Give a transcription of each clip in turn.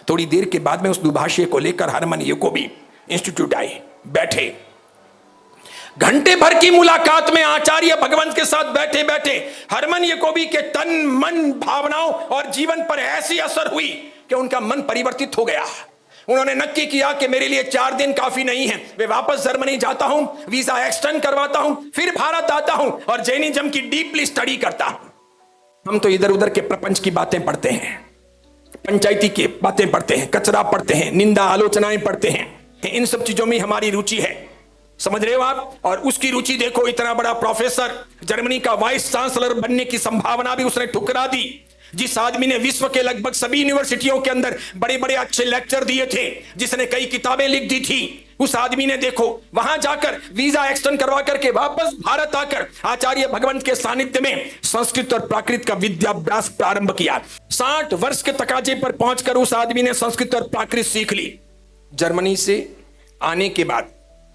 थोड़ी देर के बाद में उस दुभाषी को लेकर हरमन याकोबी इंस्टीट्यूट आए, बैठे। घंटे भर की मुलाकात में आचार्य भगवंत के साथ बैठे बैठे हरमन याकोबी के तन मन भावनाओं और जीवन पर ऐसी असर हुई कि उनका मन परिवर्तित हो गया। उन्होंने नक्की किया कि मेरे लिए 4 दिन काफी नहीं है, मैं वापस जर्मनी जाता हूं, वीजा एक्सटेंड करवाता हूं, फिर भारत आता हूं और जैनिज्म की डीपली स्टडी करता हूं। हम तो इधर उधर के प्रपंच की बातें पढ़ते हैं, पंचायती की बातें पढ़ते हैं, कचरा पढ़ते हैं, निंदा आलोचनाएं पढ़ते हैं। इन सब चीजों में हमारी रुचि है, समझ रहे हो आप। और उसकी रुचि देखो, इतना बड़ा प्रोफेसर, जर्मनी का वाइस चांसलर बनने की संभावना भी उसने ठुकरा दी। जिस आदमी ने विश्व के लगभग सभी यूनिवर्सिटियों के अंदर बड़े बड़े अच्छे लेक्चर दिए थे, जिसने कई किताबें लिख दी थी, उस आदमी ने देखो वहां जाकर वीजा एक्सटेंड करवा करके वापस भारत आकर आचार्य भगवंत के सानिध्य में संस्कृत और प्राकृत का विद्याभ्यास प्रारंभ किया। 60 वर्ष के तकाजे पर पहुंचकर उस आदमी ने संस्कृत और प्राकृत सीख ली। जर्मनी से आने के बाद,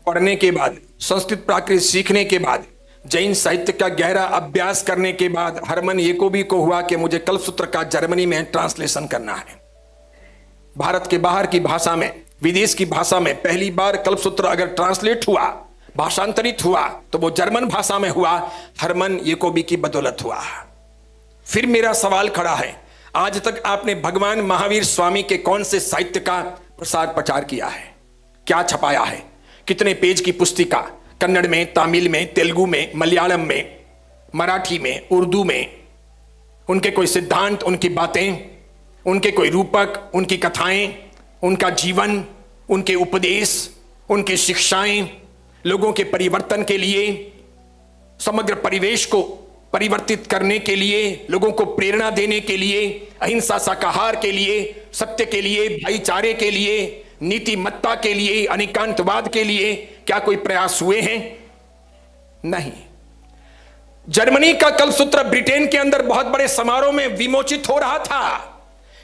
पढ़ने के बाद, संस्कृत प्राकृत सीखने के बाद, जैन साहित्य का गहरा अभ्यास करने के बाद हरमन याकोबी को हुआ कि मुझे कल्पसूत्र का जर्मनी में ट्रांसलेशन करना है। भारत के बाहर की भाषा में, विदेश की भाषा में पहली बार कल्पसूत्र अगर ट्रांसलेट हुआ, भाषांतरित हुआ, तो वो जर्मन भाषा में हुआ, हरमन याकोबी की बदौलत हुआ। फिर मेरा सवाल खड़ा है, आज तक आपने भगवान महावीर स्वामी के कौन से साहित्य का प्रसार प्रचार किया है? क्या छपाया है? कितने पेज की पुस्तिका? कन्नड़ में, तमिल में, तेलुगु में, मलयालम में, मराठी में, उर्दू में? उनके कोई सिद्धांत, उनकी बातें, उनके कोई रूपक, उनकी कथाएं, उनका जीवन, उनके उपदेश, उनकी शिक्षाएं लोगों के परिवर्तन के लिए, समग्र परिवेश को परिवर्तित करने के लिए, लोगों को प्रेरणा देने के लिए, अहिंसा शाकाहार के लिए, सत्य के लिए, भाईचारे के लिए, नीतिमत्ता के लिए, अनेकांतवाद के लिए क्या कोई प्रयास हुए हैं? नहीं। जर्मनी का कल्पसूत्र ब्रिटेन के अंदर बहुत बड़े समारोह में विमोचित हो रहा था।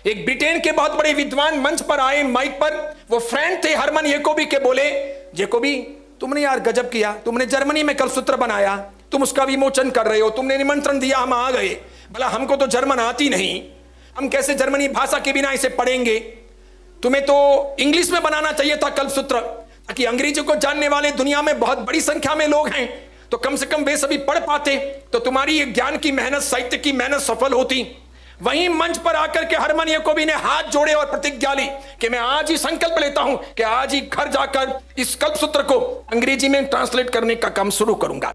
एक ब्रिटेन के बहुत बड़े विद्वान मंच पर आए, माइक पर, वो फ्रेंड थे हरमन याकोबी के, बोले, याकोबी तुमने यार गजब किया, तुमने जर्मनी में कल्पसूत्र बनाया, तुम उसका विमोचन कर रहे हो, तुमने निमंत्रण दिया, हम आ गए। भला हमको तो जर्मन आती नहीं, हम कैसे जर्मनी भाषा के बिना इसे पढ़ेंगे? तुम्हें तो इंग्लिश में बनाना चाहिए था कल्पसूत्र, ताकि अंग्रेजी को जानने वाले दुनिया में बहुत बड़ी संख्या में लोग हैं, तो कम से कम वे सभी पढ़ पाते, तो तुम्हारी ये ज्ञान की मेहनत, साहित्य की मेहनत सफल होती। वहीं मंच पर आकर के हरमन याकोबी ने हाथ जोड़े और प्रतिज्ञा ली कि मैं आज ही संकल्प लेता हूं कि आज ही घर जाकर इस कल्पसूत्र को अंग्रेजी में ट्रांसलेट करने का काम शुरू करूंगा।